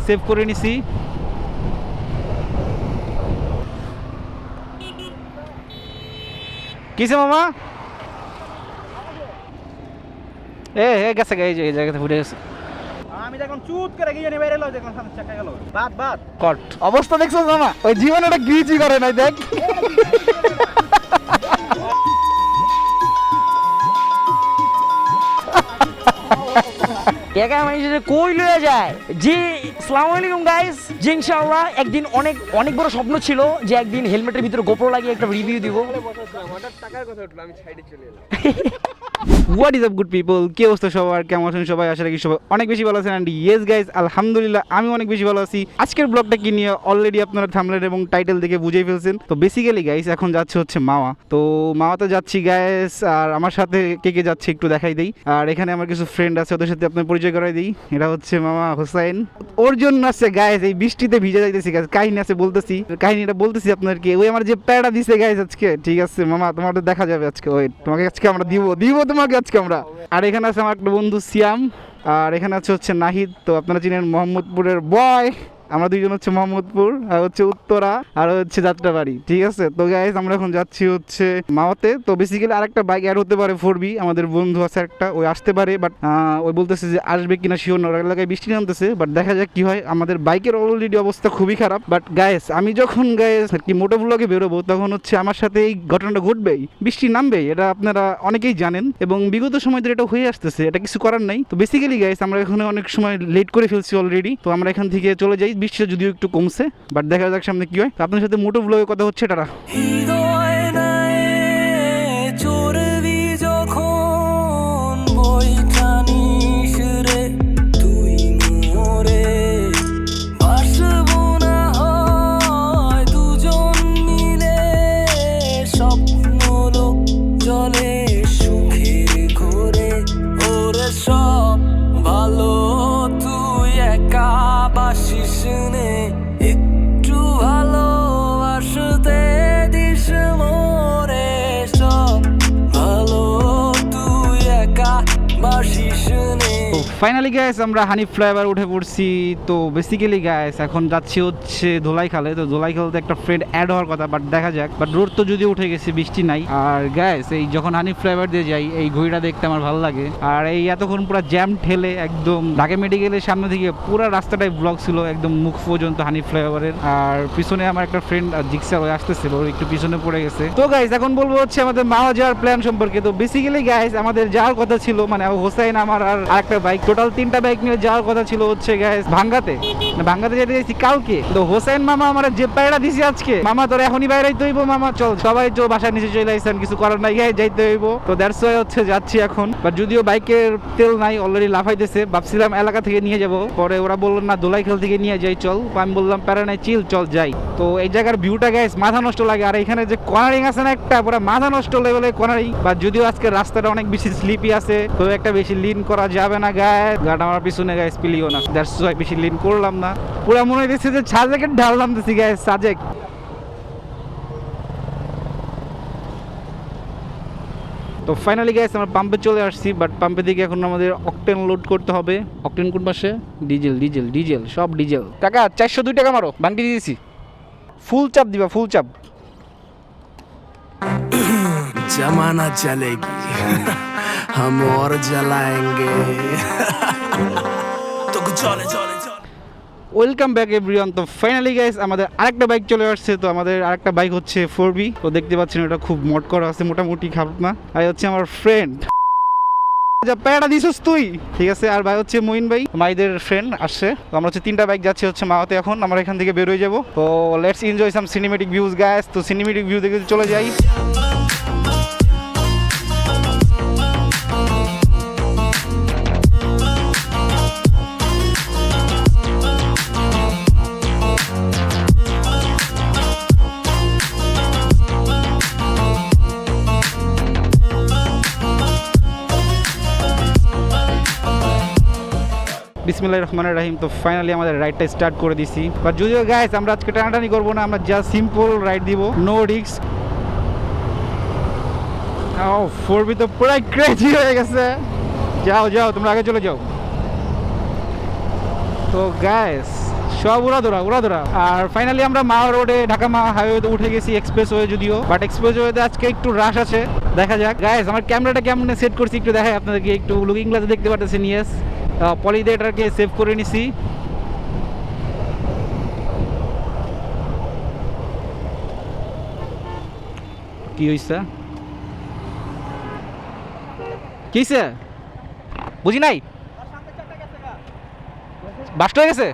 Save করে নিছি। কিসে মামা? গেছে এই জায়গাতে ফুটে গেছে। আমি দেখলাম চুট করে গিয়ে নিয়ে বেরিয়ে এলো, দেখলাম সামনে চাকা গেল। বাদ কট অবস্থা দেখছো মামা? ওই জীবনে একটা গ্রিচি করে নাই দেখ। একা মানুষের কই লয়ে যায় জি। আসসালামু আলাইকুম গাইস। জি ইনশাআল্লাহ একদিন অনেক বড় স্বপ্ন ছিল যে একদিন হেলমেটের ভিতরে গোপ্রো লাগিয়ে একটা রিভিউ দিব। টাকার কথা উঠলো, আমি সাইডে চলে এলাম। What is up good people, কি অবস্থা সবার, কেমন আছেন সবাই? আশা রাখি সবাই অনেক বেশি ভালো আছেন। অ্যান্ড ইয়েস গাইজ, আলহামদুলিল্লাহ আমি অনেক বেশি ভালো আছি। আজকের ব্লগটা কি নিয়ে অলরেডি আপনারা থাম্বনেল এবং টাইটেল দেখে বুঝেই ফেলছেন। তো বেসিক্যালি গাইজ এখন যাচ্ছে হচ্ছে মাওয়া। তো মাওয়াতে যাচ্ছি গাইজ, আর আমার সাথে কে কে যাচ্ছে একটু দেখাই দিই। আর এখানে আমার কিছু ফ্রেন্ড আছে, ওদের সাথে আপনার পরিচয় করাই দিই। এটা হচ্ছে মামা হোসাইন। ওর জন্য আছে গাইজ এই বৃষ্টিতে ভিজে যাইতেছি গাইজ, কাহিনী আছে বলতেছি, কাহিনীটা বলতেছি আপনাদেরকে। ওই আমার যে প্যাড়া দিছে গাইজ আজকে, ঠিক আছে মামা তোমাদের দেখা যাবে আজকে। ওই তোমাকে আজকে আমরা দিব তোমাকে আজকে আমরা। আর এখানে আছে আমার একটা বন্ধু সিয়াম, আর এখানে আছে হচ্ছে নাহিদ। তো আপনারা চিনেন মোহাম্মদপুরের বয়। আমরা দুইজন হচ্ছে মোহাম্মদপুর, আর হচ্ছে উত্তরা, আর হচ্ছে যাত্রাবাড়ি, ঠিক আছে। তো গাইজ আমরা এখন যাচ্ছি হচ্ছে মাওয়াতে। তো বেসিক্যালি আরেকটা বাইক অ্যাড হতে পারে 4B, আমাদের বন্ধু আছে একটা, ওই আসতে পারে। বাট ওই বলতেছে যে আসবে কিনা শিওর না, ওর এলাকায় বৃষ্টি নামতেছে। বাট দেখা যাক কি হয়। আমাদের বাইকের অলরেডি অবস্থা খুবই খারাপ। বাট গাইজ আমি যখন গাইজ আর কি মোটো ব্লগে বেরোবো, তখন হচ্ছে আমার সাথে এই ঘটনাটা ঘটবেই, বৃষ্টি নামবেই, এটা আপনারা অনেকেই জানেন এবং বিগত সময় ধরে এটা হয়ে আসতেছে, এটা কিছু করার নাই। তো বেসিক্যালি গাইজ আমরা এখানে অনেক সময় লেট করে ফেলছি অলরেডি। তো আমরা এখান থেকে চলে যাই, বৃষ্টিটা যদিও একটু কমছে, বাট দেখা যাক সামনে কি হয়। আপনার সাথে মোটো ব্লগে কথা হচ্ছে টাটা। ফাইনালি গ্যাস আমরা হানিফ ফ্লাইওভার উঠে পড়ছি। তো বেসিক্যালি গ্যাস এখন যাচ্ছি হচ্ছে ধোলাইখালে। তো ধোলাইখালতে একটা ফ্রেন্ড অ্যাড হওয়ার কথা, বাট দেখা যাক। বাট রোড তো যদিও উঠে গেছে, বৃষ্টি নাই। আর গ্যাস এই যখন হানিফ ফ্লাইওভার দিয়ে যাই, এই ঘড়িটা দেখতে আমার ভালো লাগে। আর এই এতক্ষণ পুরো জ্যাম ঠেলে একদম ঢাকা মেডিকেলের সামনে থেকে পুরো রাস্তাটাই ব্লক ছিল একদম মুখ পর্যন্ত হানিফ ফ্লাইওভারের। আর পিছনে আমার একটা ফ্রেন্ড জিক্সার হয়ে আসতেছিল, ওর একটু পিছনে পড়ে গেছে। তো গাইস এখন বলবো হচ্ছে আমাদের মাওয়া যাওয়ার প্ল্যান সম্পর্কে। তো বেসিক্যালি গাইস আমাদের যাওয়ার কথা ছিল, মানে হোসাইন আমার আর একটা বাইক, টোটাল 3টা বাইক নিয়ে যাওয়ার কথা ছিল হচ্ছে গাইস ভাঙ্গাতে যেতে যাইছি কালকে। তো হোসেন মামা আমার যে পায়রা দিছি আজকে, মামা তোর এখনই বাইরেই হইব, মামা চল সবাই তো বাসার নিচে চলে আইছেন, কিছু করার নাই, যাইতে হইব। তো দ্যাটস ওয়াই হচ্ছে যাচ্ছি এখন। বাট যদিও বাইকের তেল নাই, অলরেডি লাফাইতেছে। ভাবছিলাম এলাকা থেকে নিয়ে যাব, পরে ওরা বললো না দোলাইখাল থেকে নিয়ে যাই চল। আমি বললাম প্যারা নাই, চিল চল যাই। তো এই জায়গার ভিউটা গাইস মাথা নষ্ট লাগে। আর এখানে যে কর্নারিং আছে না একটা, পুরো মাথা নষ্ট লেভেলে কর্নারিং। বা যদিও আজকে রাস্তাটা অনেক বেশি স্লিপি আছে, তো একটা বেশি লিন করা যাবে না গাইস। গাড়ি আমার পিছনে গাইস পিলিও না, দ্যাটস ওয়াই বেশি লিন করলাম না। পুরো মনে হইতেছে যে সাজেকের ঢাল নামতেছি গাইস, সাজেক। তো ফাইনালি গাইস আমরা পাম্পে চলে আসছি। বাট পাম্পে থেকে এখন আমাদের অকটেন লোড করতে হবে। অকটেন কোন পাশে? ডিজেল সব ডিজেল। টাকা 402 টাকা মারো, বান্টি দিয়েছি। ফুল চাপ দিবা, ফুল চাপ। जमाना चलेगी हम और जलाएंगे तो चले ওয়েলকাম ব্যাক এভরিওয়ান। তো ফাইনালি গাইস আমাদের আরেকটা বাইক চলে আসছে। তো আমাদের আরেকটা বাইক হচ্ছে 4B। তো দেখতে পাচ্ছেন এটা খুব মড করা আছে, মোটামুটি খারাপ না। আর হচ্ছে আমার ফ্রেন্ড যা প্যাড়া দিছিস তুই, ঠিক আছে। আর ভাই হচ্ছে মঈন ভাই, মাইদের ফ্রেন্ড আসছে। তো আমরা হচ্ছে 3টা বাইক যাচ্ছি হচ্ছে মাওয়াতে এখন। আমরা এখান থেকে বের হয়ে যাবো। তো let's enjoy some cinematic views guys. তো সিনেমেটিক ভিউ দেখে চলে যাই। বিসমিল্লাহির রহমানির রহিম। তো ফাইনালি আমাদের রাইডটা স্টার্ট করে দিছি। বাট যদিও গাইস আমরা আজকে টানাটানি করবো না, আমরা জাস্ট সিম্পল রাইড দিব, নো রিস্ক। 4B তো পুরাই ক্রেজি হয়ে গেছে। যাও তোমরা আগে চলে যাও। তো তো গ্যাস সব উড়াধুরা আর ফাইনালি আমরা মা রোডে ঢাকা মা হাইওয়েতে উঠে গেছি এক্সপ্রেস ওয়ে যদিও, বাট এক্সপ্রেস ওয়েতে আজকে একটু রাশ আছে, দেখা যাক। গাইস আমার ক্যামেরাটা কেমন সেট করছি একটু দেখাই আপনাদেরকে, একটু লুকিং গ্লাসে দেখতে পাচ্ছেন। ইয়েস, পলি দিয়ে এটাকে সেভ করে নিছি। কি হইছে কিসে বুঝি নাই, বাস্ট হয়ে গেছে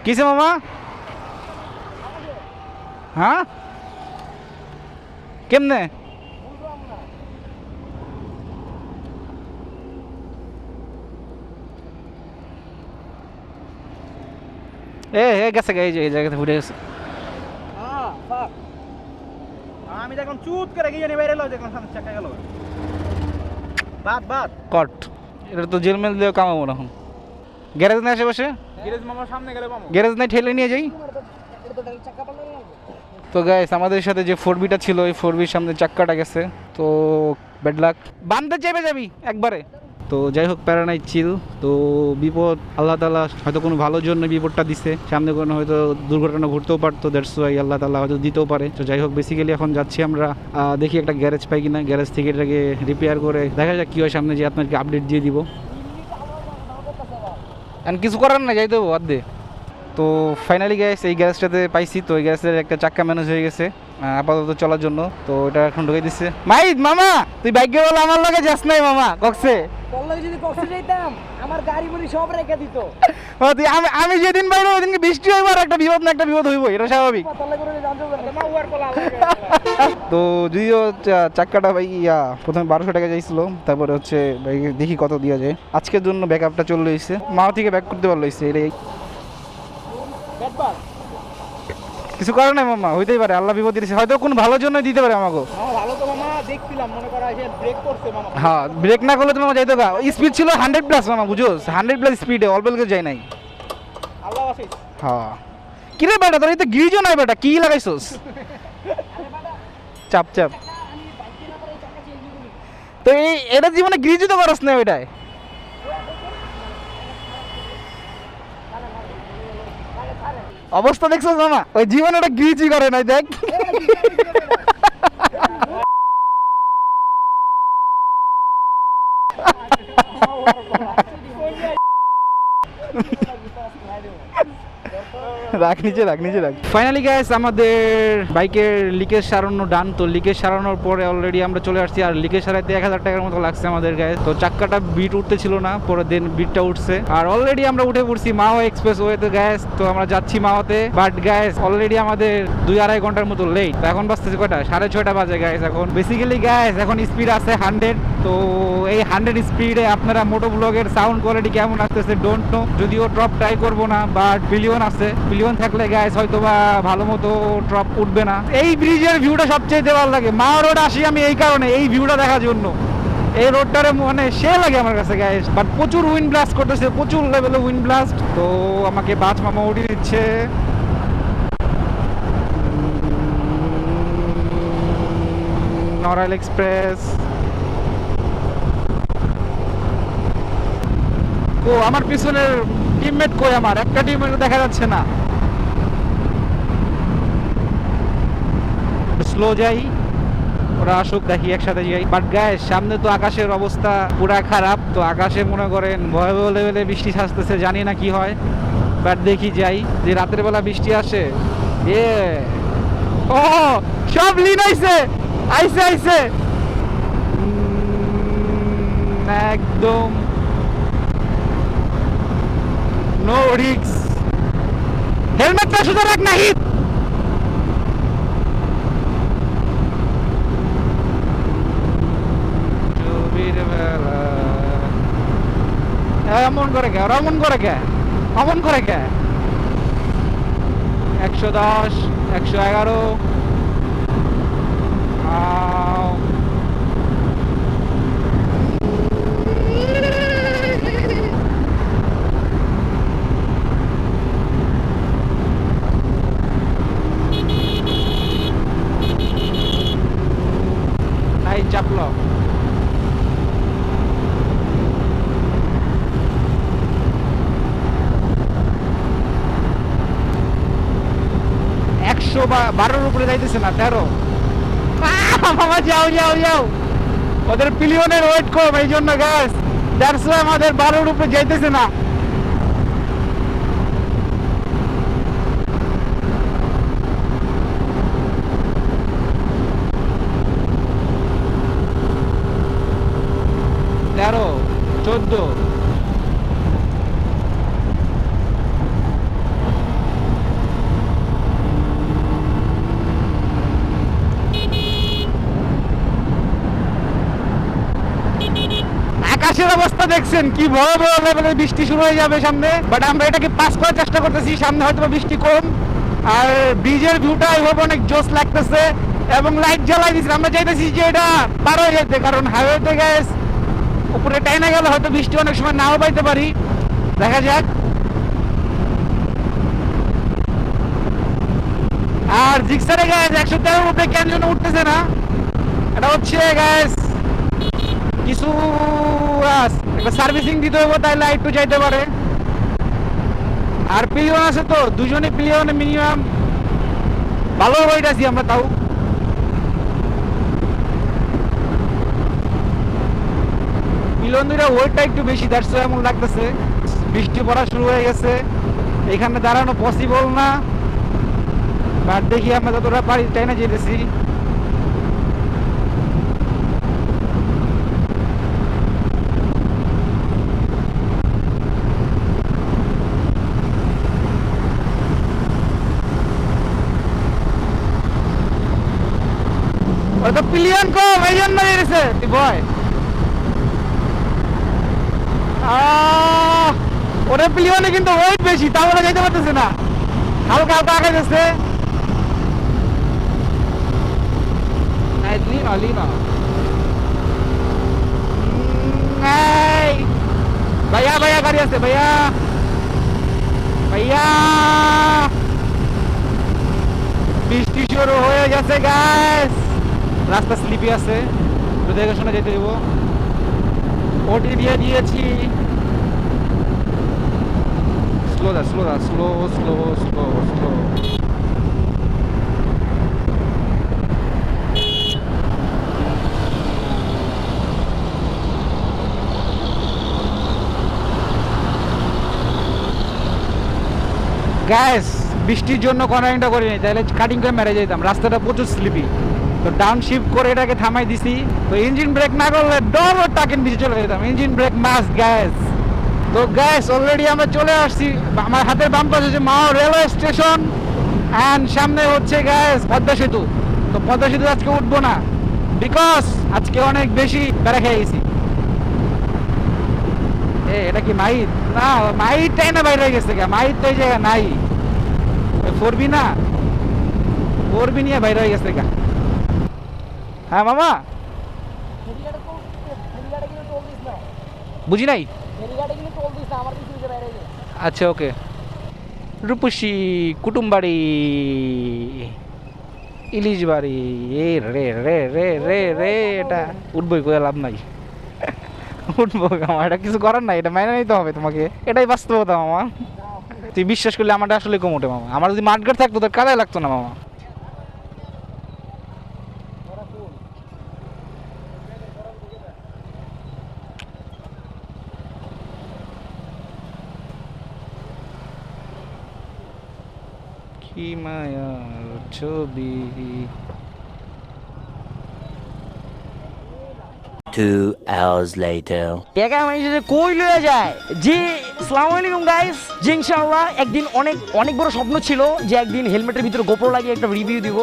কিসে মামা? হ্যাঁ কেমনে? গেছে এই জায়গাতে ফুটে গেছে। আমি দেখলাম চুত করে গিয়ে বাইরে এলো, দেখলাম সামনে চাকা গেল। বাদ কট, এটা তো জেলমেল দিয়ে কামাবো না। এখন গ্যারেজ নাই আশেপাশে, গ্যারেজ মামার সামনে গেলে পাবো। গ্যারেজ নাই, ঠেলে নিয়ে যাই। তো গাইস আমাদের সাথে যে 4B ছিল ওই 4Bর সামনে চাক্কাটা গেছে, তো ব্যাড লাক। বান্ধে চেপে যাবি একবারে। তো যাই হোক, প্যারা নাই, চিল। তো বিপদ আল্লাহ তাআলা হয়তো কোনো ভালোর জন্য বিপদটা দিছে, সামনে কোনো হয়তো দুর্ঘটনা ঘটতেও পারতো, দ্যাটস ওয়াই আল্লাহ তাআলা হয়তো দিতেও পারে। তো যাই হোক, বেসিক্যালি এখন যাচ্ছি আমরা, দেখি একটা গ্যারেজ পাই কিনা, গ্যারেজ থেকে এটাকে রিপেয়ার করে দেখা যাক কী হয় সামনে, যে আপনাকে আপডেট দিয়ে দিব। আর কিছু করার না, যাই দেবো বাদ দে। তো ফাইনালি গ্যাস এই গ্যাসটাতে পাইছি, তো এই গ্যাসের একটা চাক্কা ম্যানেজ হয়ে গেছে আপাতত চলার জন্য, তো এটা এখন ঢুকে দিচ্ছে। মামা তুই বাইকে বল আমার লগে যাস নাই মামা কক্সে? যদি কষ্ট যাইতাম আমার গাড়ি বড়ি সব রেখে দিত। আমি যেদিন বাইরে ওই দিনকে বৃষ্টি হইব আর একটা বিপদ না একটা বিপদ হইব, এটা স্বাভাবিক। তো যদিও চাক্কাটা ভাই প্রথমে 1200 টাকা চাইছিল, তারপরে হচ্ছে ভাই দেখি কত দেওয়া যায়। আজকের জন্য ব্যাকআপটা চলে এসেছে, মা থেকে ব্যাক করতে পারলো এটাই। কিছু কারণ নাই মামা, হইতেই পারে, আল্লাহ বিপদ দিয়েছে, হয়তো কোন ভালোর জন্য দিতে পারে আমাকে। ভালো তো মামা দেখছিলাম, মনে করা যে ব্রেক করছে মামা। হ্যাঁ, ব্রেক না করলে তো মামা যাইতো গা, স্পিড ছিল 100+ মামা, বুঝোস 100+ স্পিডে অল্প লোকে যায় নাই। আল্লাহ আশিস। হ্যাঁ কিরে বেটা, তোর এই তো গিরিজও নাই বেটা, কি লাগাইছস? চাপ তো এটা জীবনে গ্রিজও তো করস না ওইটাই। অবস্থা দেখছো মামা, ওই জীবনে ওটা গ্রিজই করে নাই, দেখ। রাখ নিচে রাখ। ফাইনালি গাইস আমাদের বাইকের লিকেজ সারানো ডান। তো লিকেজ সারানোর পরে অলরেডি আমরা চলে আসছি, আর লিকেজ সারাইতে 1000 টাকার মতো লাগছে আমাদের গাইস। তো চাক্কাটা বিট উঠতে ছিল না, পরে দেন বিটটা উঠছে, আর অলরেডি আমরা উঠে পড়ছি মাওয়া এক্সপ্রেস ওয়েতে গাইস। তো আমরা যাচ্ছি মাওয়াতে, বাট গাইস অলরেডি আমাদের 2-2.5 ঘন্টার মতো লেট। তো এখন বাজতেছে কয়টা, 6:30 বাজে গাইস। এখন বেসিক্যালি গাইস এখন স্পিড আছে 100। তো এই 100 স্পিডে আপনারা মোটো ব্লগের সাউন্ড কোয়ালিটি কেমন আসতেছে ডোন্ট নো, যদিও ড্রপ ট্রাই করবো না, বাট পিলিয়ন আছে, পিলিয়ন থাকলে গাইস হয়তো বা ভালো মতো ড্রপ উঠবে না। এই ব্রিজের ভিউটা সবচেয়ে ভালো লাগে, মা রোড আসি আমি এই কারণে, এই ভিউটা দেখার জন্য। এই রোডটারে মানে সে লাগে আমার কাছে গাইস, বাট প্রচুর উইন্ড ব্লাস্ট করতেছে, প্রচুর লেভেলে উইন্ড ব্লাস্ট। তো আমাকে বাজ মামা উঠিয়ে দিচ্ছে। নরাইল এক্সপ্রেস, ও আমার পিছনের টিমমেট কই, আমার একটা টিমমেট দেখা যাচ্ছে না। স্লো যাই, ওরা আসুক, দেখি একসাথে যাই। বাট গাইস সামনে তো আকাশের অবস্থা পুরা খারাপ, তো আকাশে মনে করেন ভয়াবহ লেভেলে বৃষ্টি আসতেছে, জানি না কি হয়, বাট দেখি যাই, যে রাতের বেলা বৃষ্টি আসে। ও সব লিন আইছে একদম নো রিক্স। হেলমেটটা শুধু রাখ না, হিট এমন করে কে, অমন করে কে 110 111। চাপলো 12-র উপরে যাইতেছে না, 13। মামা যাও যাও যাও, ওদের পিলিয়নের ওয়েট কম, এই জন্য গাছ দ্যাটস ওয়াই আমাদের 12-র উপরে যাইতেছে না। তেরো, 14। আকাশের অবস্থা দেখছেন কি ভয়াবহ লেভেলের বৃষ্টি শুরু হয়ে যাবে সামনে, বাট আমরা এটাকে পাস করার চেষ্টা করতেছি। সামনে হয়তো বৃষ্টি কম, আর ব্রিজের ভিউটা এইভাবে অনেক জোস লাগতেছে, এবং লাইট জ্বালাই দিচ্ছি। আমরা চাইতেছি যে এটা পার হয়ে যেতে, কারণ হাইওয়েতে গ্যাস উপরে টাইনা গেলে হয়তো বৃষ্টি অনেক সময় নাও পাইতে পারি, দেখা যাক। আর জিক্সারে গ্যাস 113-র উপরে কেন জন্য উঠতেছে না, এটা হচ্ছে গ্যাস কিছু একটা সার্ভিসিং দিতে হবে, তাইলে একটু চাইতে পারে। আর পিলিয়ন আছে তো, দুজনে পিলিয়নে মিনিমাম ভালো ওয়েট আছি আমরা, তাও পিলিয়ন দুইটা ওয়েটটা একটু বেশি, দ্যাটস ওয়াই এমন লাগতেছে। বৃষ্টি পড়া শুরু হয়ে গেছে, এখানে দাঁড়ানো পসিবল না, বাট দেখি আমরা যতটা পারি তাই না যেতেছি। তো পিলিয়ন কম, এই জন্য এসেছে ভয়। ওরা পিলিয়নে কিন্তু ওয়েট বেশি, তাহলে যেতে পারতেছে না, হালকা হালকা আগে যাচ্ছে। ভাইয়া ভাইয়া গাড়ি আছে, ভাইয়া ভাইয়া বৃষ্টি শুরু হয়ে গেছে গাইস, রাস্তা স্লিপি আছে, তো দেখে শুনে যেতে দেবো। ওটি দিয়ে দিয়েছি, স্লো দা স্লো দা slow slow slow slow. Gas বৃষ্টির জন্য কর্নারিংটা করিনি, তাহলে কাটিং করে মেরে যেতাম, রাস্তাটা প্রচুর স্লিপি। তো ডাউন শিফট করে এটাকে থামাই দিছি। তো ইঞ্জিন ব্রেক না করলে ডবল টাকেন নিচে চলে যেতাম, ইঞ্জিন ব্রেক মাস্ট গ্যাস। তো গ্যাস অলরেডি আমরা চলে আসছি, আমার হাতের বাম পাশে হচ্ছে মাও রেলওয়ে স্টেশন, অ্যান্ড সামনে হচ্ছে গ্যাস পদ্মা সেতু। তো পদ্মা সেতু আজকে উঠবো না, বিকজ আজকে অনেক বেশি বেড়া খেয়ে গেছি। এটা কি মাইট? না, মাইটটাই না বাইরে হয়ে গেছে, মাইট তো এই জায়গায় নাই, 4B না, 4B নিয়ে বাইরে হয়ে গেছে। হ্যাঁ মামা, বুঝি নাই। আচ্ছা ওকে। রূপসী কুটুমবাড়ি, ইলিশ বাড়ি, এ রে রে রে রে রে, এটা উঠবই করে লাভ নাই, উঠবো মামা, এটা কিছু করার নাই, এটা মাইনে নিতে হবে তোমাকে, এটাই বাস্তবতা মামা। তুই বিশ্বাস করলে আমারটা আসলে কম ওঠে মামা, আমার যদি মাঠঘাট থাকতো তোর কাদায় লাগতো না মামা। কি মায়ার ছবি। 2 hours later. টাকা মানুষের কই লয়ে যায় জি। আসসালামু আলাইকুম গাইস, জি ইনশাআল্লাহ একদিন অনেক অনেক বড় স্বপ্ন ছিল যে একদিন হেলমেটের ভিতরে গোপ্রো লাগিয়ে একটা রিভিউ দিব।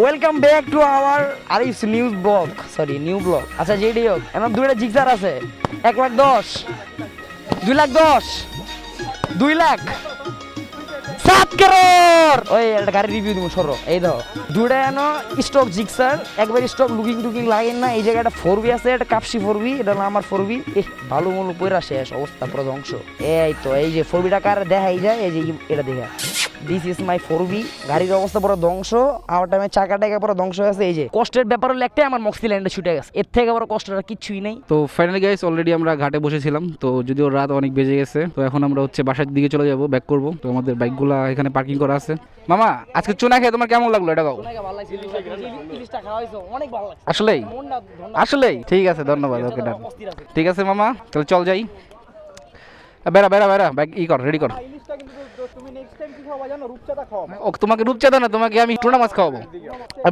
Welcome back to our Arif new blog, sorry new blog. আচ্ছা যেটি হোক, এখন দুইটা জিক্সার আছে, 1,10,000, 2,10,000, 2 লাখ 7 করোড়। ওই একটা গাড়ি রিভিউ দিব সরো, এই ধর দুইটা এনো স্টক জিক্সার, একবার স্টক লুকিং টুকিং লাগেন না। এই জায়গায় একটা 4B আছে, একটা কাপসি 4B, এটা হলো আমার 4B। ভালো মূল্য পয়রা শেষ, অবস্থা পুরো ধ্বংস। এই তো এই যে 4Bটা কার দেখাই যায়, এই যে এটা দেখা দিস ইজ মাই 4B। গাড়ির অবস্থা পুরো ধ্বংস, আমার টাইমে চাকাটা পুরো ধ্বংস হয়ে গেছে। এই যে কষ্টের ব্যাপার হলো একটাই, আমার মক্সিল্যান্ডে ছুটে গেছে, এর থেকে বড় কষ্টের আর কিচ্ছুই নেই। তো ফাইনালি গাইস অলরেডি আমরা ঘাটে বসেছিলাম, তো যদিও রাত অনেক বেজে গেছে, তো এখন আমরা হচ্ছে বাসার দিকে চলে যাব, ব্যাক করব। তো আমাদের বাইকগুলা এখানে পার্কিং করা আছে। মামা আজকে চুনা খেয়ে তোমার কেমন লাগলো এটা গাও? আসলেই আসলেই ঠিক আছে, ধন্যবাদ। ওকে ডান, ঠিক আছে মামা, তাহলে চল যাই। বেড়া বেড়া বেড়া ব্যাগ কর, রেডি কর। ইলিশটা কিন্তু তুমি নেক্সট টাইম কি খাওয়াবা জানো? রূপচাঁদা খাওয়াবা। ও তোমাকে রূপচাঁদা না, তোমাকে আমি টুনা মাছ খাওয়াবো।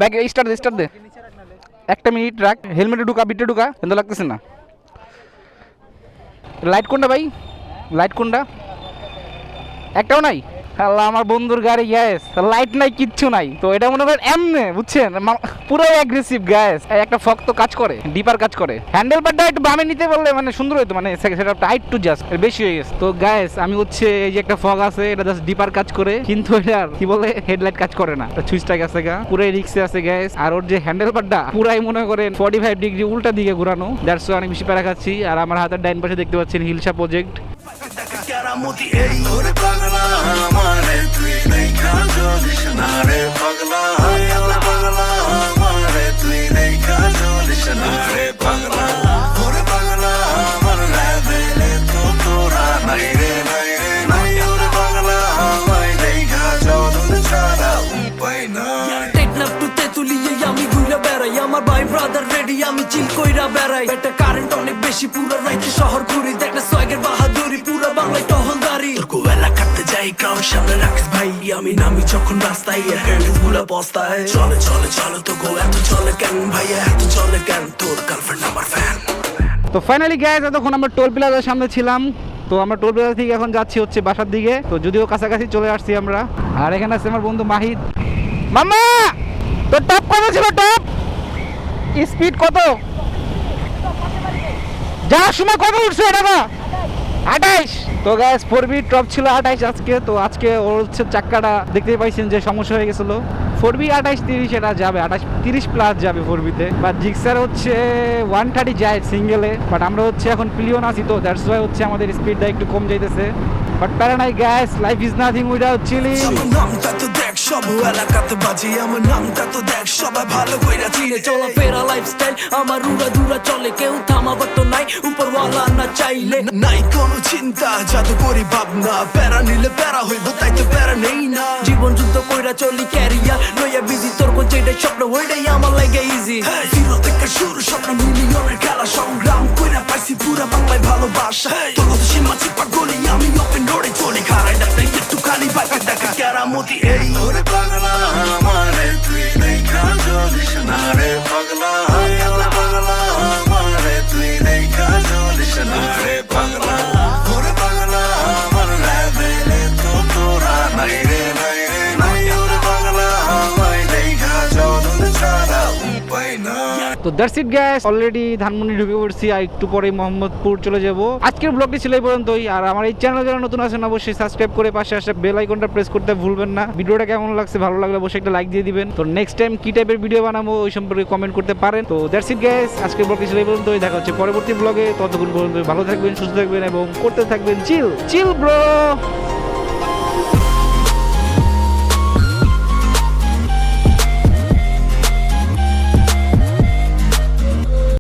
ব্যাগ স্টার্ট দে। একটা মিনিট রাখ, হেলমেটে ঢুকা, বিটে ঢুকা, কিন্তু লাগতেছে না। লাইট কোনটা ভাই? লাইট কোনটা? একটাও নাই। আল্লাহ, আমার বন্ধুর গাড়ি গ্যাস, লাইট নাই, কিচ্ছু নাই। তো এটা মনে করেন এমনে, বুঝছেন, পুরো অ্যাগ্রেসিভ গ্যাস। একটা ফক তো কাজ করে, ডিপার কাজ করে। হ্যান্ডেল বারটা একটু বামে নিতে বললে মানে সুন্দর হইতো, মানে সেটা টাইট টু জাস্ট বেশি হয়ে গেছে। তো গ্যাস আমি হচ্ছে এই যে একটা ফগ আছে, এটা জাস্ট ডিপার কাজ করে, কিন্তু এটার কি বলে হেডলাইট কাজ করে না। সুইচটা গেছে গা, পুরাই রিক্সে আছে গ্যাস। আর ওর যে হ্যান্ডেল বারটা পুরাই মনে করেন 45 ডিগ্রি উল্টা দিকে ঘুরানো, দ্যাটস অনেক বেশি প্যারা খাচ্ছি। আর আমার হাতের ডাইন পাশে দেখতে পাচ্ছেন হিলসা প্রজেক্ট। কেরামতি এই ওরে পাগলা আমারে তুই দেখা জ্বলিস না রে পাগলা, ওরে পাগলা আমারে তুই দেখা জ্বলিস না রে পাগলা, ওরে পাগলা আমার লেভেলে তো তোরা নাই রে নাই, ওরে পাগলা আমায় দেখা জ্বলন ছাড়া উপায় নাই। টেকনাফ টু তেতুলিয়ে আমি ঘুরে বেড়াই, আমার ভাই ব্রাদার রেডি, আমি চিল কইরা বেড়াই। এটা কারেন্ট অনেক বেশি, পুরো রাইতে শহর ঘুরি, দেখ না সোয়াগের বাহাদুরি, পুরো বাংলায় টহলদারি। তোর কোয়েলা কাটতে যাই ক্রাউন সামনে রাখিস ভাই, আমি নামি যখন রাস্তায় হেডস গুলা বস্তায়। চলে চলে চলে তো গো এত চলে কেন ভাইয়া, এত চলে কেন, তোর গার্লফ্রেন্ড আমার ফ্যান। তো ফাইনালি গ্যাস এতক্ষণ আমরা টোল প্লাজার সামনে ছিলাম, তো আমরা টোল প্লাজা থেকে এখন যাচ্ছি হচ্ছে বাসার দিকে। তো যদিও কাছাকাছি চলে আসছি আমরা। আর এখানে আছে আমার বন্ধু মাহিদ। মামা তোর টপ কত ছিল? টপ স্পিড কত? যাওয়ার সময় কত উঠছে এটা? 28। তো গ্যাস 4B টপ ছিল 28 আজকে। তো আজকে ওর হচ্ছে চাক্কাটা দেখতেই পাইছেন যে সমস্যা হয়ে গেছিলো। 4B 28-30 এটা যাবে, 28-30 প্লাস যাবে 4B-তে। বাট জিক্সার হচ্ছে 130 যায় সিঙ্গেলে, বাট আমরা হচ্ছে এখন পিলিয়ন আছি, তো দ্যাটস ওয়াই হচ্ছে আমাদের স্পিডটা একটু কম যাইতেছে। বাট প্যারা নাই gas, life is nothing without chilling. আমার নামটা তো দেখ সব এলাকাতে বাজি, আমার নামটা তো দেখ সবাই ভালো কইরা চিনে। চলাফেরা লাইফস্টাইল আমার উড়া দুরা চলে, কেউ থামাবার তো নাই, উপরওয়ালা না চাইলে নাই কোনো চিন্তা, জাদু করি ভাবনা, প্যারা নিলে প্যারা হইব তাই তো প্যারা নেই না। জীবন যুদ্ধ কইরা চলি ক্যারিয়ার লইয়া বিজি, তোর কোন যেটা স্বপ্ন ওইটাই আমার লাগে ইজি। জিরো থেকে শুরু স্বপ্ন মিলিয়নের খেলা, সংগ্রাম কইরা পাইছি পুরা বাংলায় ভালোবাসা। তোর মতো সীমা চিপা গলি আমি ওপেন রোডে চলি, খারাই ডাক্তার একটু খালি বাঁকা দেখা কেরামতি এই ওরে পাগলা আমারে তুই দেখা জ্বলিস না রে পাগলা, ওরে পাগলা আমারে তুই দেখা জ্বলিস না রে পাগলা, ওরে পাগলা আমার লেভেলে তো তোরা নাই রে নাই, ওরে পাগলা আমায় দেখা জ্বলন ছাড়া উপায় নাই। তো that's it gas, already Dhanmondi ঢুকে পড়ছি, আর একটু পরে মোহাম্মদপুর চলে যাব। আজকের ব্লগটি ছিল এই পর্যন্তই। আর আমার এই চ্যানেল যারা নতুন আছেন অবশ্যই সাবস্ক্রাইব করে পাশে আসা বেল আইকনটা প্রেস করতে ভুলবেন না। ভিডিওটা কেমন লাগছে, ভালো লাগলে অবশ্যই একটা লাইক দিয়ে দিবেন। তো নেক্সট টাইম কি টাইপের ভিডিও বানাবো ওই সম্পর্কে কমেন্ট করতে পারেন। তো দ্যাটস ইট গ্যাস, আজকের ব্লগটি ছিল এই পর্যন্তই। দেখা হচ্ছে পরবর্তী ব্লগে, ততক্ষণ পর্যন্ত ভালো থাকবেন, সুস্থ থাকবেন এবং করতে থাকবেন চিল ব্রো।